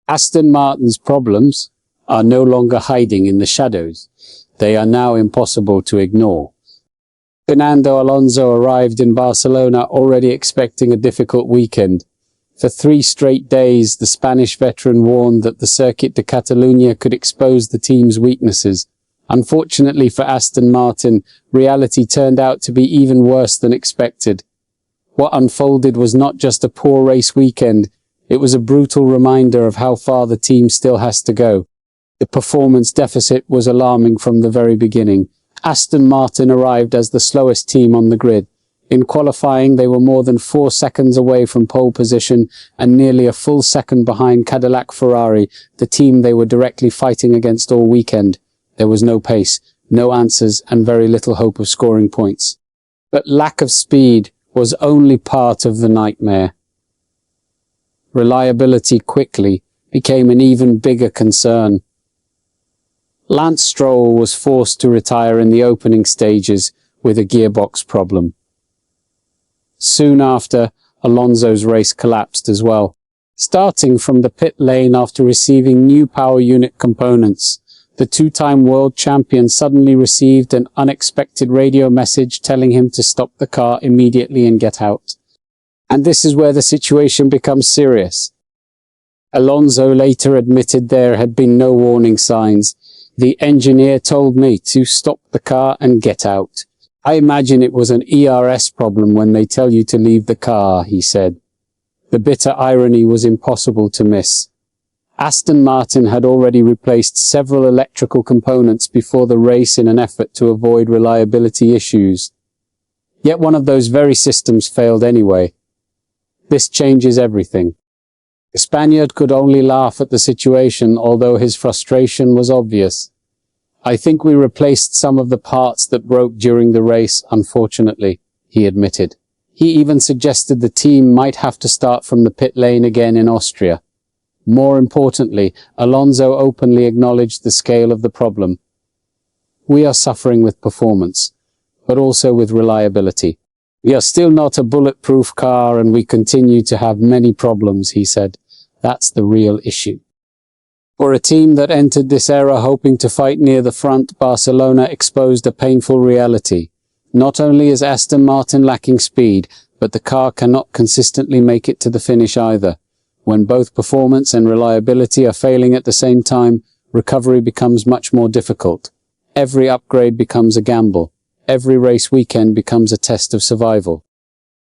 Aston Martin's problems are no longer hiding in the shadows. They are now impossible to ignore. Fernando Alonso arrived in Barcelona already expecting a difficult weekend. For 3 straight days, the Spanish veteran warned that the Circuit de Catalunya could expose the team's weaknesses. Unfortunately for Aston Martin, reality turned out to be even worse than expected. What unfolded was not just a poor race weekend, it was a brutal reminder of how far the team still has to go. The performance deficit was alarming from the very beginning. Aston Martin arrived as the slowest team on the grid. In qualifying, they were more than 4 seconds away from pole position and nearly a full second behind Cadillac Ferrari, the team they were directly fighting against all weekend. There was no pace, no answers, and very little hope of scoring points. But lack of speed was only part of the nightmare. Reliability quickly became an even bigger concern. Lance Stroll was forced to retire in the opening stages with a gearbox problem. Soon after, Alonso's race collapsed as well. Starting from the pit lane after receiving new power unit components, the 2-time world champion suddenly received an unexpected radio message telling him to stop the car immediately and get out. And this is where the situation becomes serious. Alonso later admitted there had been no warning signs. The engineer told me to stop the car and get out. I imagine it was an ERS problem when they tell you to leave the car, he said. The bitter irony was impossible to miss. Aston Martin had already replaced several electrical components before the race in an effort to avoid reliability issues. Yet one of those very systems failed anyway. This changes everything. The Spaniard could only laugh at the situation, although his frustration was obvious. I think we replaced some of the parts that broke during the race, unfortunately, he admitted. He even suggested the team might have to start from the pit lane again in Austria. More importantly, Alonso openly acknowledged the scale of the problem. We are suffering with performance, but also with reliability. We are still not a bulletproof car and we continue to have many problems, he said. That's the real issue. For a team that entered this era hoping to fight near the front, Barcelona exposed a painful reality. Not only is Aston Martin lacking speed, but the car cannot consistently make it to the finish either. When both performance and reliability are failing at the same time, recovery becomes much more difficult. Every upgrade becomes a gamble. Every race weekend becomes a test of survival.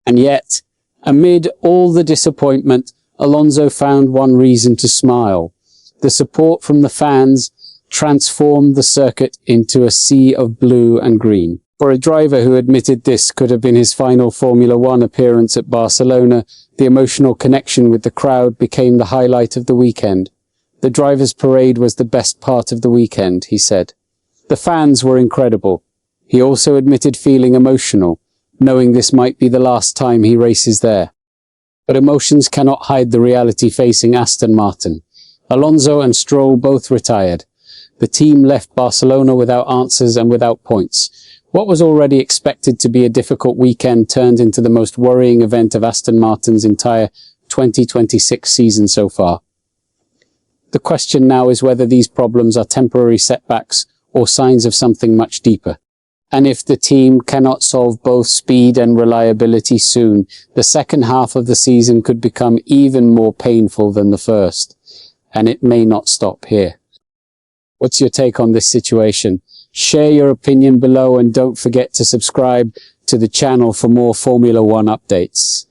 And yet, amid all the disappointment, Alonso found one reason to smile. The support from the fans transformed the circuit into a sea of blue and green. For a driver who admitted this could have been his final Formula One appearance at Barcelona, the emotional connection with the crowd became the highlight of the weekend. The drivers' parade was the best part of the weekend, he said. The fans were incredible. He also admitted feeling emotional, knowing this might be the last time he races there. But emotions cannot hide the reality facing Aston Martin. Alonso and Stroll both retired. The team left Barcelona without answers and without points. What was already expected to be a difficult weekend turned into the most worrying event of Aston Martin's entire 2026 season so far. The question now is whether these problems are temporary setbacks or signs of something much deeper. And if the team cannot solve both speed and reliability soon, the second half of the season could become even more painful than the first. And it may not stop here. What's your take on this situation? Share your opinion below and don't forget to subscribe to the channel for more Formula One updates.